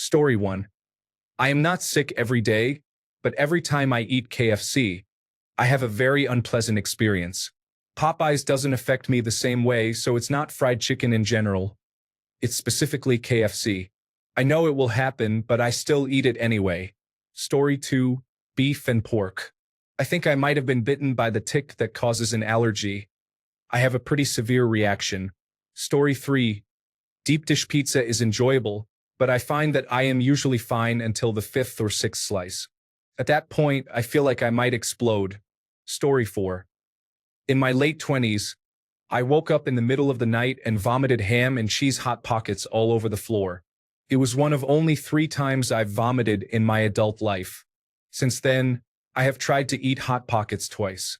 Story 1. I am not sick every day, but every time I eat KFC, I have a very unpleasant experience. Popeyes doesn't affect me the same way, so it's not fried chicken in general. It's specifically KFC. I know it will happen, but I still eat it anyway. Story 2. Beef and pork. I think I might have been bitten by the tick that causes an allergy. I have a pretty severe reaction. Story 3. Deep dish pizza is enjoyable, but I find that I am usually fine until the fifth or sixth slice. At that point, I feel like I might explode. Story 4. In my late 20s, I woke up in the middle of the night and vomited ham and cheese Hot Pockets all over the floor. It was one of only 3 times I've vomited in my adult life. Since then, I have tried to eat Hot Pockets twice.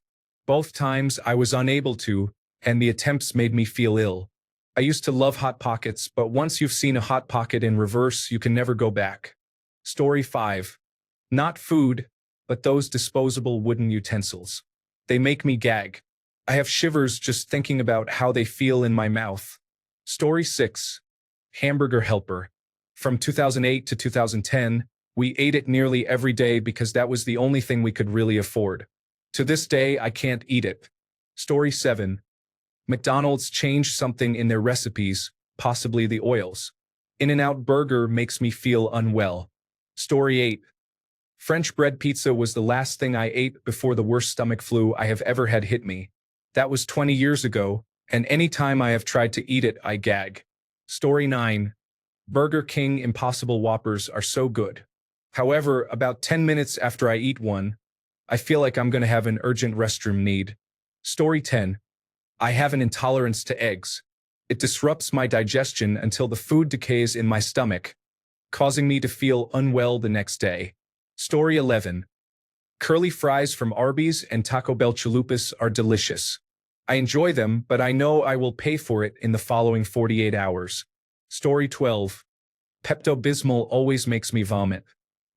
Both times I was unable to, and the attempts made me feel ill. I used to love Hot Pockets, but once you've seen a Hot Pocket in reverse, you can never go back. Story 5. Not food, but those disposable wooden utensils. They make me gag. I have shivers just thinking about how they feel in my mouth. Story 6. Hamburger helper. From 2008 to 2010, we ate it nearly every day because that was the only thing we could really afford. To this day, I can't eat it. Story 7. McDonald's changed something in their recipes, possibly the oils. In-N-Out Burger makes me feel unwell. Story 8. French bread pizza was the last thing I ate before the worst stomach flu I have ever had hit me. That was 20 years ago, and any time I have tried to eat it, I gag. Story 9. Burger King Impossible Whoppers are so good. However, about 10 minutes after I eat one, I feel like I'm going to have an urgent restroom need. Story 10. I have an intolerance to eggs. It disrupts my digestion until the food decays in my stomach, causing me to feel unwell the next day. Story 11. Curly fries from Arby's and Taco Bell chalupas are delicious. I enjoy them, but I know I will pay for it in the following 48 hours. Story 12. Pepto-Bismol always makes me vomit.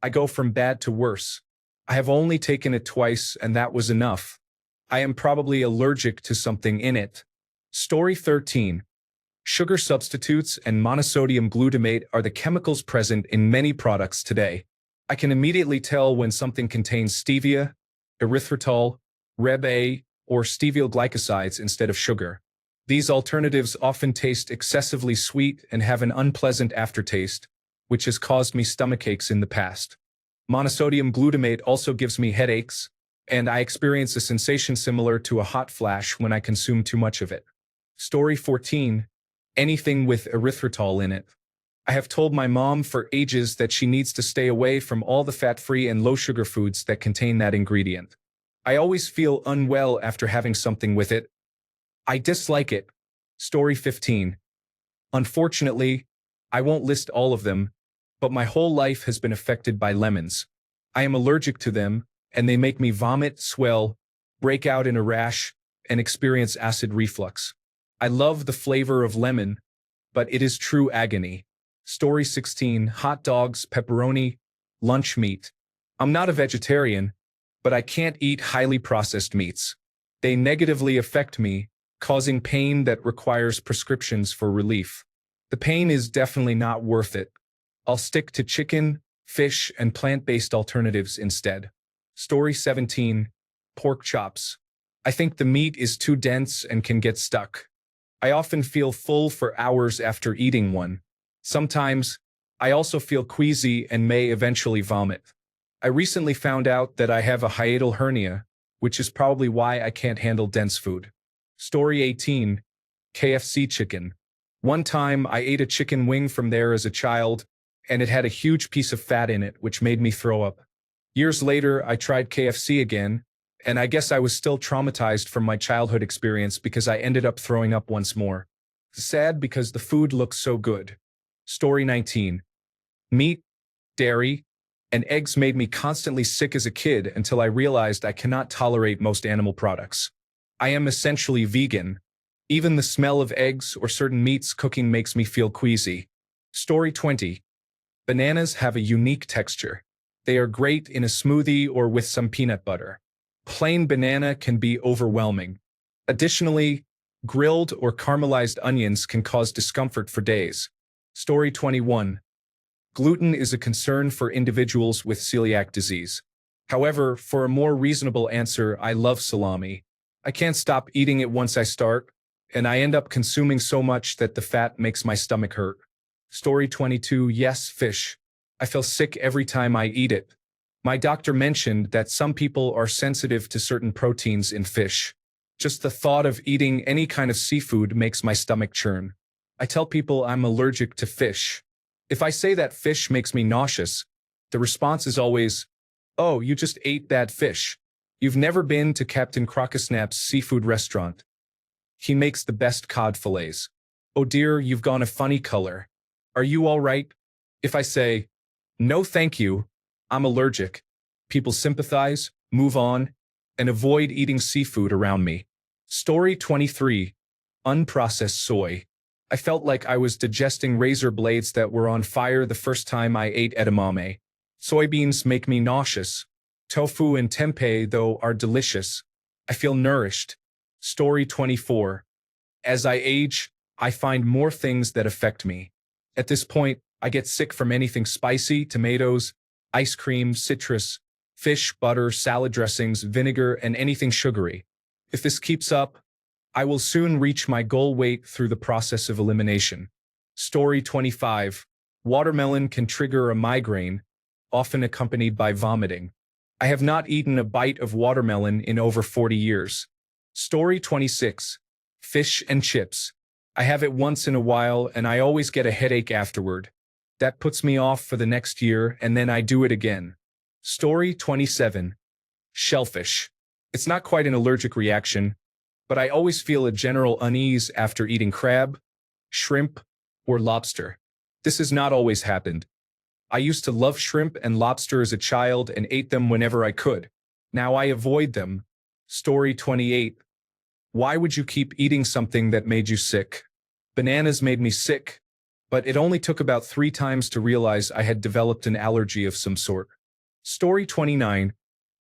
I go from bad to worse. I have only taken it twice, and that was enough. I am probably allergic to something in it. Story 13. Sugar substitutes and monosodium glutamate are the chemicals present in many products today. I can immediately tell when something contains stevia, erythritol, Reb A, or steviol glycosides instead of sugar. These alternatives often taste excessively sweet and have an unpleasant aftertaste, which has caused me stomachaches in the past. Monosodium glutamate also gives me headaches, and I experience a sensation similar to a hot flash when I consume too much of it. Story 14. Anything with erythritol in it. I have told my mom for ages that she needs to stay away from all the fat-free and low-sugar foods that contain that ingredient. I always feel unwell after having something with it. I dislike it. Story 15. Unfortunately, I won't list all of them, but my whole life has been affected by lemons. I am allergic to them, and they make me vomit, swell, break out in a rash, and experience acid reflux. I love the flavor of lemon, but it is true agony. Story 16. Hot dogs, pepperoni, lunch meat. I'm not a vegetarian, but I can't eat highly processed meats. They negatively affect me, causing pain that requires prescriptions for relief. The pain is definitely not worth it. I'll stick to chicken, fish, and plant-based alternatives instead. Story 17. Pork chops. I think the meat is too dense and can get stuck. I often feel full for hours after eating one. Sometimes, I also feel queasy and may eventually vomit. I recently found out that I have a hiatal hernia, which is probably why I can't handle dense food. Story 18. KFC chicken. One time, I ate a chicken wing from there as a child, and it had a huge piece of fat in it, which made me throw up. Years later, I tried KFC again, and I guess I was still traumatized from my childhood experience because I ended up throwing up once more. Sad because the food looks so good. Story 19. Meat, dairy, and eggs made me constantly sick as a kid until I realized I cannot tolerate most animal products. I am essentially vegan. Even the smell of eggs or certain meats cooking makes me feel queasy. Story 20. Bananas have a unique texture. They are great in a smoothie or with some peanut butter. Plain banana can be overwhelming. Additionally, grilled or caramelized onions can cause discomfort for days. Story 21. Gluten is a concern for individuals with celiac disease. However, for a more reasonable answer, I love salami. I can't stop eating it once I start, and I end up consuming so much that the fat makes my stomach hurt. Story 22. Yes, fish. I feel sick every time I eat it. My doctor mentioned that some people are sensitive to certain proteins in fish. Just the thought of eating any kind of seafood makes my stomach churn. I tell people I'm allergic to fish. If I say that fish makes me nauseous, the response is always, "Oh, you just ate that fish. You've never been to Captain Crocosnap's seafood restaurant. He makes the best cod fillets. Oh dear, you've gone a funny color. Are you all right?" If I say, "No thank you, I'm allergic," people sympathize, move on, and avoid eating seafood around me. Story 23. Unprocessed soy. I felt like I was digesting razor blades that were on fire the first time I ate edamame. Soybeans make me nauseous. Tofu and tempeh, though, are delicious. I feel nourished. Story 24. As I age, I find more things that affect me. At this point, I get sick from anything spicy, tomatoes, ice cream, citrus, fish, butter, salad dressings, vinegar, and anything sugary. If this keeps up, I will soon reach my goal weight through the process of elimination. Story 25. Watermelon can trigger a migraine, often accompanied by vomiting. I have not eaten a bite of watermelon in over 40 years. Story 26. Fish and chips. I have it once in a while and I always get a headache afterward. That puts me off for the next year and then I do it again. Story 27. Shellfish. It's not quite an allergic reaction, but I always feel a general unease after eating crab, shrimp, or lobster. This has not always happened. I used to love shrimp and lobster as a child and ate them whenever I could. Now I avoid them. Story 28. Why would you keep eating something that made you sick? Bananas made me sick, but it only took about 3 times to realize I had developed an allergy of some sort. Story 29.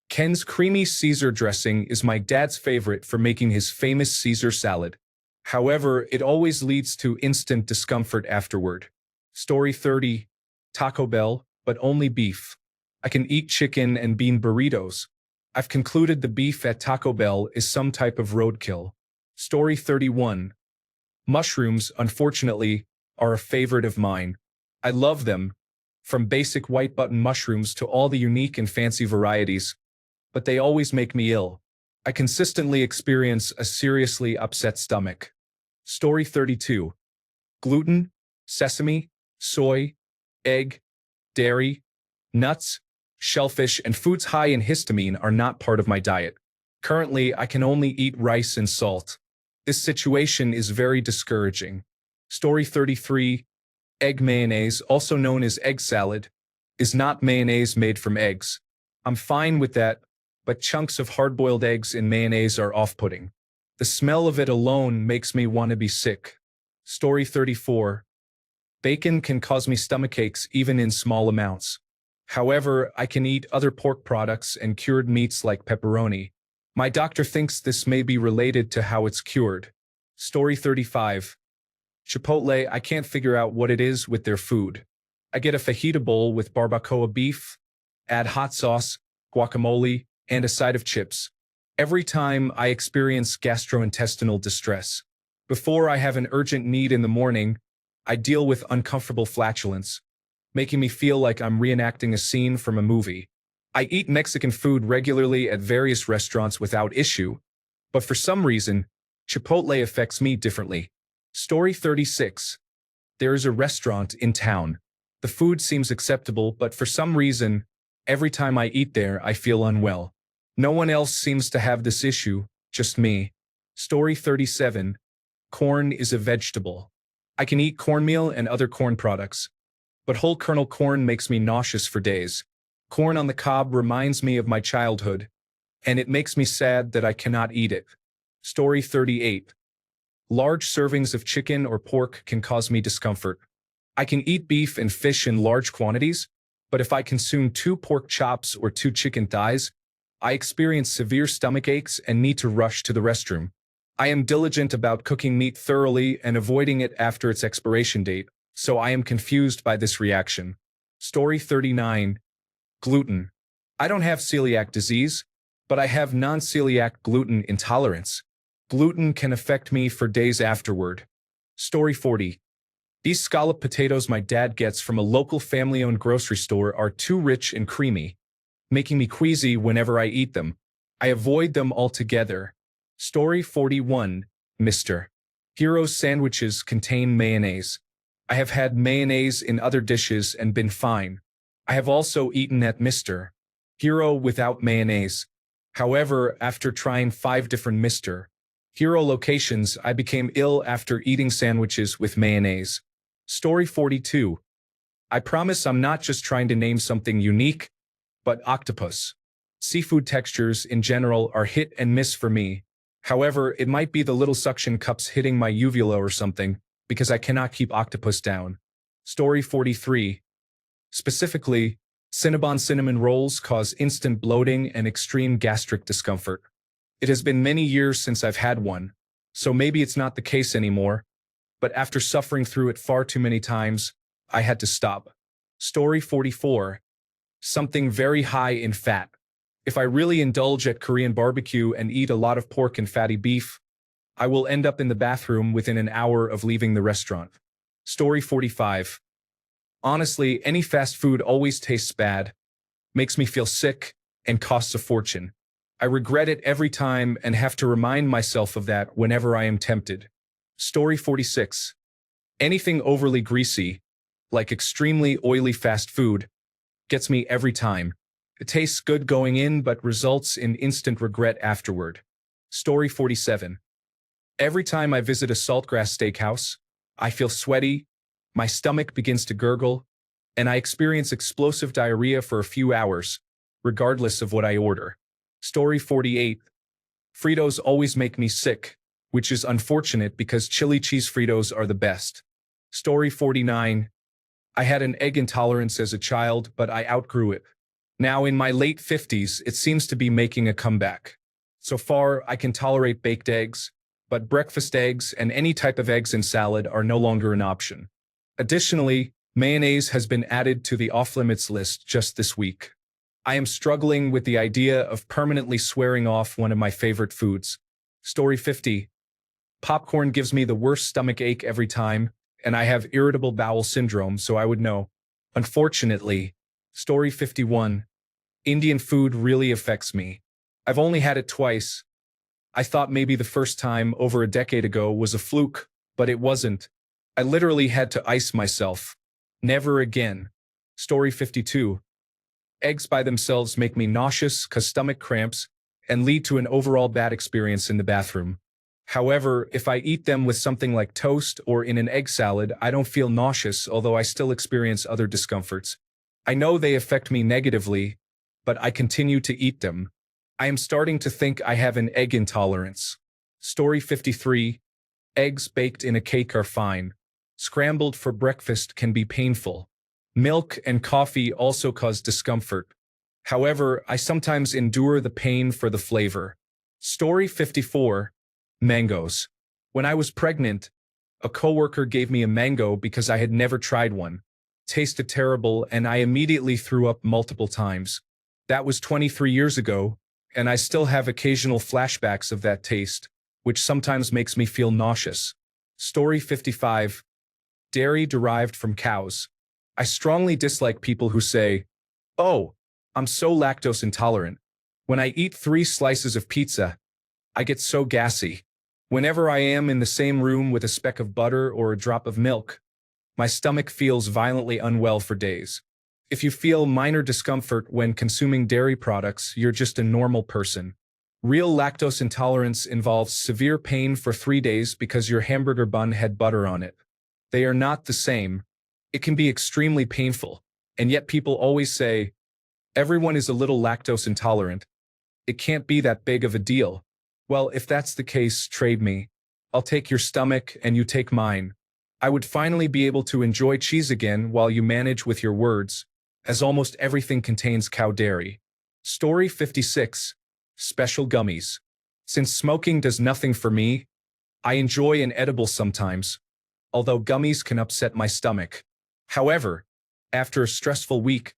Ken's creamy Caesar dressing is my dad's favorite for making his famous Caesar salad. However, it always leads to instant discomfort afterward. Story 30. Taco Bell, but only beef. I can eat chicken and bean burritos. I've concluded the beef at Taco Bell is some type of roadkill. Story 31. Mushrooms, unfortunately, are a favorite of mine. I love them, from basic white button mushrooms to all the unique and fancy varieties, but they always make me ill. I consistently experience a seriously upset stomach. Story 32. Gluten, sesame, soy, egg, dairy, nuts, shellfish, and foods high in histamine are not part of my diet. Currently, I can only eat rice and salt. This situation is very discouraging. Story 33. Egg mayonnaise, also known as egg salad, is not mayonnaise made from eggs. I'm fine with that, but chunks of hard-boiled eggs in mayonnaise are off-putting. The smell of it alone makes me want to be sick. Story 34. Bacon can cause me stomach aches even in small amounts. However, I can eat other pork products and cured meats like pepperoni. My doctor thinks this may be related to how it's cured. Story 35. Chipotle, I can't figure out what it is with their food. I get a fajita bowl with barbacoa beef, add hot sauce, guacamole, and a side of chips. Every time I experience gastrointestinal distress. Before I have an urgent need in the morning, I deal with uncomfortable flatulence, making me feel like I'm reenacting a scene from a movie. I eat Mexican food regularly at various restaurants without issue, but for some reason, Chipotle affects me differently. Story 36. There is a restaurant in town. The food seems acceptable, but for some reason, every time I eat there, I feel unwell. No one else seems to have this issue, just me. Story 37. Corn is a vegetable. I can eat cornmeal and other corn products, but whole kernel corn makes me nauseous for days. Corn on the cob reminds me of my childhood, and it makes me sad that I cannot eat it. Story 38. Large servings of chicken or pork can cause me discomfort. I can eat beef and fish in large quantities, but if I consume 2 pork chops or 2 chicken thighs, I experience severe stomach aches and need to rush to the restroom. I am diligent about cooking meat thoroughly and avoiding it after its expiration date, so I am confused by this reaction. Story 39. Gluten. I don't have celiac disease, but I have non-celiac gluten intolerance. Gluten can affect me for days afterward. Story 40. These scallop potatoes my dad gets from a local family-owned grocery store are too rich and creamy, making me queasy whenever I eat them. I avoid them altogether. Story 41. Mr. Hero's sandwiches contain mayonnaise. I have had mayonnaise in other dishes and been fine. I have also eaten at Mr. Hero without mayonnaise. However, after trying 5 different Mr. Hero locations, I became ill after eating sandwiches with mayonnaise. Story 42. I promise I'm not just trying to name something unique, but octopus. Seafood textures in general are hit and miss for me. However, it might be the little suction cups hitting my uvula or something, because I cannot keep octopus down. Story 43. Specifically, Cinnabon cinnamon rolls cause instant bloating and extreme gastric discomfort. It has been many years since I've had one, so maybe it's not the case anymore, but after suffering through it far too many times, I had to stop. Story 44. Something very high in fat. If I really indulge at Korean barbecue and eat a lot of pork and fatty beef, I will end up in the bathroom within an hour of leaving the restaurant. Story 45. Honestly, any fast food always tastes bad, makes me feel sick, and costs a fortune. I regret it every time and have to remind myself of that whenever I am tempted. Story 46. Anything overly greasy, like extremely oily fast food, gets me every time. It tastes good going in but results in instant regret afterward. Story 47. Every time I visit a Saltgrass steakhouse, I feel sweaty, my stomach begins to gurgle, and I experience explosive diarrhea for a few hours, regardless of what I order. Story 48. Fritos always make me sick, which is unfortunate because chili cheese Fritos are the best. Story 49. I had an egg intolerance as a child, but I outgrew it. Now in my late 50s, it seems to be making a comeback. So far, I can tolerate baked eggs, but breakfast eggs and any type of eggs in salad are no longer an option. Additionally, mayonnaise has been added to the off-limits list just this week. I am struggling with the idea of permanently swearing off one of my favorite foods. Story 50. Popcorn gives me the worst stomach ache every time, and I have irritable bowel syndrome, so I would know. Unfortunately. Story 51. Indian food really affects me. I've only had it twice. I thought maybe the first time over a decade ago was a fluke, but it wasn't. I literally had to ice myself. Never again. Story 52. Eggs by themselves make me nauseous, cause stomach cramps, and lead to an overall bad experience in the bathroom. However, if I eat them with something like toast or in an egg salad, I don't feel nauseous, although I still experience other discomforts. I know they affect me negatively, but I continue to eat them. I am starting to think I have an egg intolerance. Story 53. Eggs baked in a cake are fine. Scrambled for breakfast can be painful. Milk and coffee also cause discomfort. However, I sometimes endure the pain for the flavor. Story 54. Mangoes. When I was pregnant, a coworker gave me a mango because I had never tried one. Tasted terrible, and I immediately threw up multiple times. That was 23 years ago, and I still have occasional flashbacks of that taste, which sometimes makes me feel nauseous. Story 55. Dairy derived from cows. I strongly dislike people who say, "Oh, I'm so lactose intolerant. When I eat 3 slices of pizza, I get so gassy. Whenever I am in the same room with a speck of butter or a drop of milk, my stomach feels violently unwell for days." If you feel minor discomfort when consuming dairy products, you're just a normal person. Real lactose intolerance involves severe pain for 3 days because your hamburger bun had butter on it. They are not the same. It can be extremely painful, and yet people always say, "Everyone is a little lactose intolerant. It can't be that big of a deal." Well, if that's the case, trade me. I'll take your stomach and you take mine. I would finally be able to enjoy cheese again while you manage with your words, as almost everything contains cow dairy. Story 56. Special gummies. Since smoking does nothing for me, I enjoy an edible sometimes, although gummies can upset my stomach. However, After a stressful week,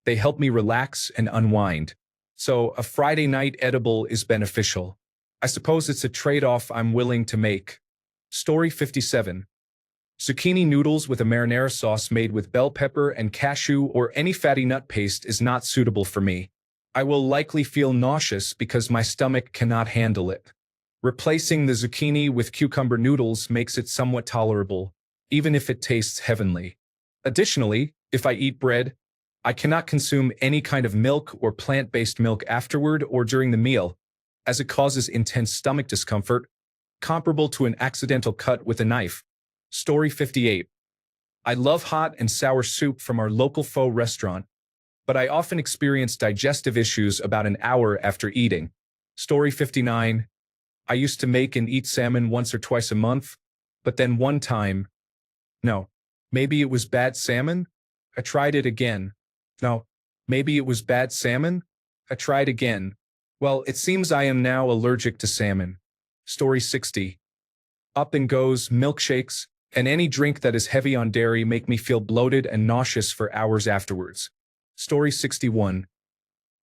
they help me relax and unwind. So a Friday night edible is beneficial. I suppose it's a trade-off I'm willing to make. Story 57. Zucchini noodles with a marinara sauce made with bell pepper and cashew or any fatty nut paste is not suitable for me. I will likely feel nauseous because my stomach cannot handle it. Replacing the zucchini with cucumber noodles makes it somewhat tolerable, even if it tastes heavenly. Additionally, if I eat bread, I cannot consume any kind of milk or plant-based milk afterward or during the meal, as it causes intense stomach discomfort, comparable to an accidental cut with a knife. Story 58. I love hot and sour soup from our local pho restaurant, but I often experience digestive issues about an hour after eating. Story 59. I used to make and eat salmon once or twice a month, but then one time, no, maybe it was bad salmon? I tried it again. No, maybe it was bad salmon? I tried again. Well, it seems I am now allergic to salmon. Story 60. Up and goes, milkshakes, and any drink that is heavy on dairy make me feel bloated and nauseous for hours afterwards. Story 61.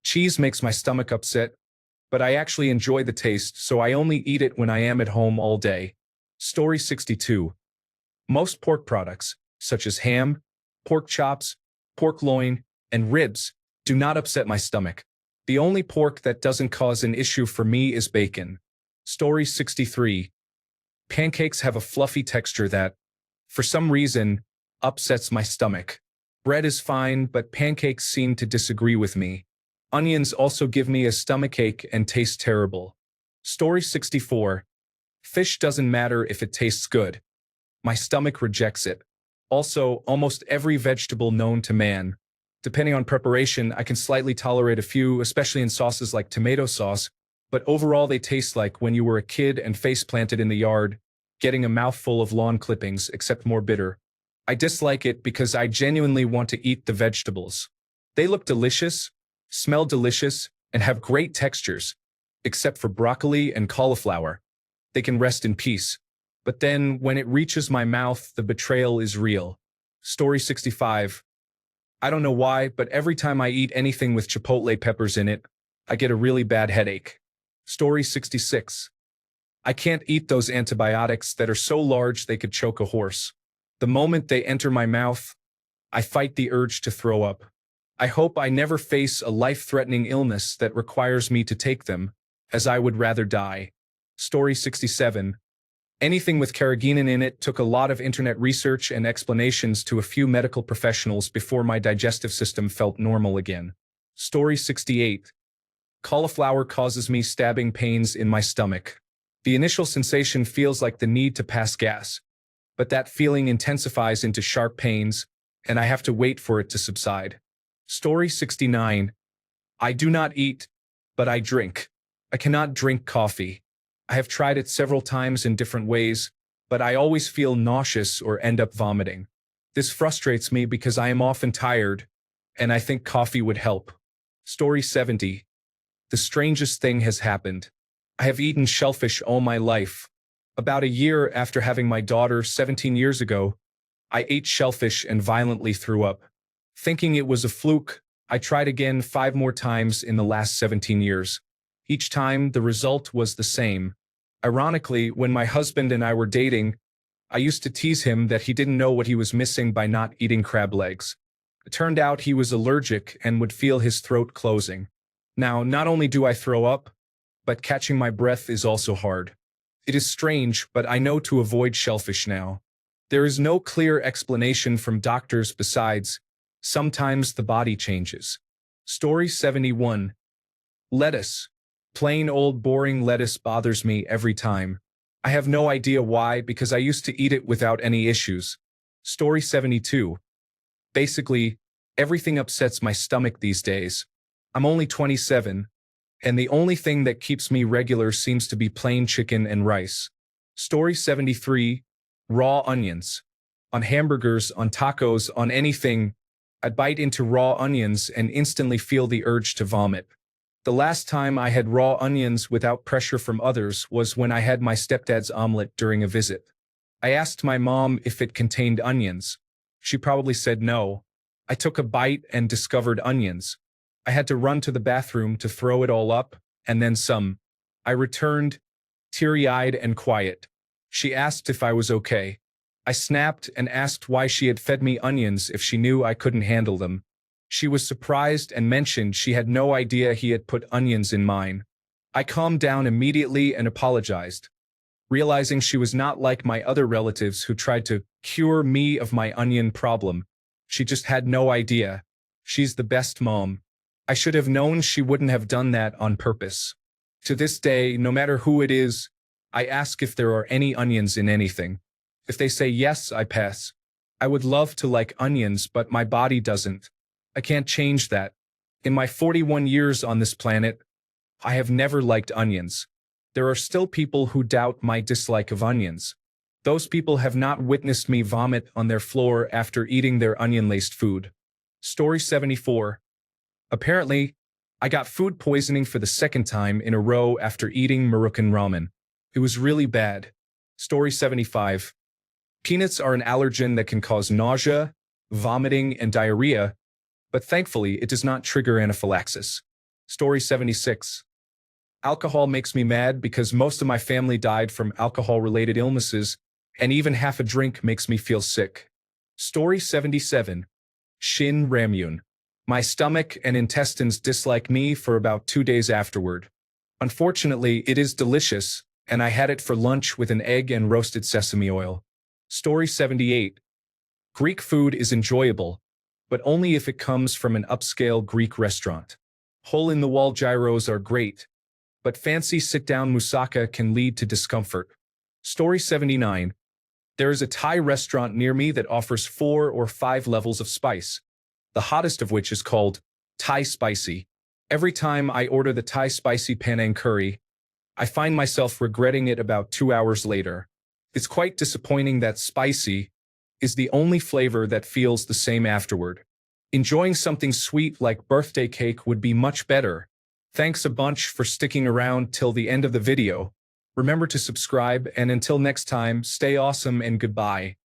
Cheese makes my stomach upset, but I actually enjoy the taste, so I only eat it when I am at home all day. Story 62. Most pork products, such as ham, pork chops, pork loin, and ribs, do not upset my stomach. The only pork that doesn't cause an issue for me is bacon. Story 63. Pancakes have a fluffy texture that, for some reason, upsets my stomach. Bread is fine, but pancakes seem to disagree with me. Onions also give me a stomachache and taste terrible. Story 64. Fish doesn't matter if it tastes good. My stomach rejects it. Also, almost every vegetable known to man. Depending on preparation, I can slightly tolerate a few, especially in sauces like tomato sauce, but overall they taste like when you were a kid and face planted in the yard, getting a mouthful of lawn clippings, except more bitter. I dislike it because I genuinely want to eat the vegetables. They look delicious, smell delicious, and have great textures, except for broccoli and cauliflower. They can rest in peace. But then, when it reaches my mouth, the betrayal is real. Story 65. I don't know why, but every time I eat anything with chipotle peppers in it, I get a really bad headache. Story 66. I can't eat those antibiotics that are so large they could choke a horse. The moment they enter my mouth, I fight the urge to throw up. I hope I never face a life-threatening illness that requires me to take them, as I would rather die. Story 67. Anything with carrageenan in it took a lot of internet research and explanations to a few medical professionals before my digestive system felt normal again. Story 68. Cauliflower causes me stabbing pains in my stomach. The initial sensation feels like the need to pass gas, but that feeling intensifies into sharp pains, and I have to wait for it to subside. Story 69. I do not eat, but I drink. I cannot drink coffee. I have tried it several times in different ways, but I always feel nauseous or end up vomiting. This frustrates me because I am often tired, and I think coffee would help. Story 70. The strangest thing has happened. I have eaten shellfish all my life. About a year after having my daughter 17 years ago, I ate shellfish and violently threw up. Thinking it was a fluke, I tried again 5 more times in the last 17 years. Each time, the result was the same. Ironically, when my husband and I were dating, I used to tease him that he didn't know what he was missing by not eating crab legs. It turned out he was allergic and would feel his throat closing. Now, not only do I throw up, but catching my breath is also hard. It is strange, but I know to avoid shellfish now. There is no clear explanation from doctors besides, sometimes the body changes. Story 71. Lettuce. Plain old boring lettuce bothers me every time. I have no idea why because I used to eat it without any issues. Story 72. Basically, everything upsets my stomach these days. I'm only 27, and the only thing that keeps me regular seems to be plain chicken and rice. Story 73. Raw onions. On hamburgers, on tacos, on anything, I bite into raw onions and instantly feel the urge to vomit. The last time I had raw onions without pressure from others was when I had my stepdad's omelet during a visit. I asked my mom if it contained onions. She probably said no. I took a bite and discovered onions. I had to run to the bathroom to throw it all up, and then some. I returned, teary-eyed and quiet. She asked if I was okay. I snapped and asked why she had fed me onions if she knew I couldn't handle them. She was surprised and mentioned she had no idea he had put onions in mine. I calmed down immediately and apologized, realizing she was not like my other relatives who tried to cure me of my onion problem. She just had no idea. She's the best mom. I should have known she wouldn't have done that on purpose. To this day, no matter who it is, I ask if there are any onions in anything. If they say yes, I pass. I would love to like onions, but my body doesn't. I can't change that. In my 41 years on this planet, I have never liked onions. There are still people who doubt my dislike of onions. Those people have not witnessed me vomit on their floor after eating their onion-laced food. Story 74. Apparently, I got food poisoning for the second time in a row after eating Moroccan ramen. It was really bad. Story 75. Peanuts are an allergen that can cause nausea, vomiting, and diarrhea, but thankfully it does not trigger anaphylaxis. Story 76. Alcohol makes me mad because most of my family died from alcohol-related illnesses, and even half a drink makes me feel sick. Story 77. Shin Ramyun. My stomach and intestines dislike me for about 2 days afterward. Unfortunately, it is delicious, and I had it for lunch with an egg and roasted sesame oil. Story 78. Greek food is enjoyable, but only if it comes from an upscale Greek restaurant. Hole-in-the-wall gyros are great, but fancy sit-down moussaka can lead to discomfort. Story 79. There is a Thai restaurant near me that offers 4 or 5 levels of spice, the hottest of which is called Thai spicy. Every time I order the Thai spicy Panang curry, I find myself regretting it about 2 hours later. It's quite disappointing that spicy is the only flavor that feels the same afterward. Enjoying something sweet like birthday cake would be much better. Thanks a bunch for sticking around till the end of the video. Remember to subscribe, and until next time, stay awesome and goodbye.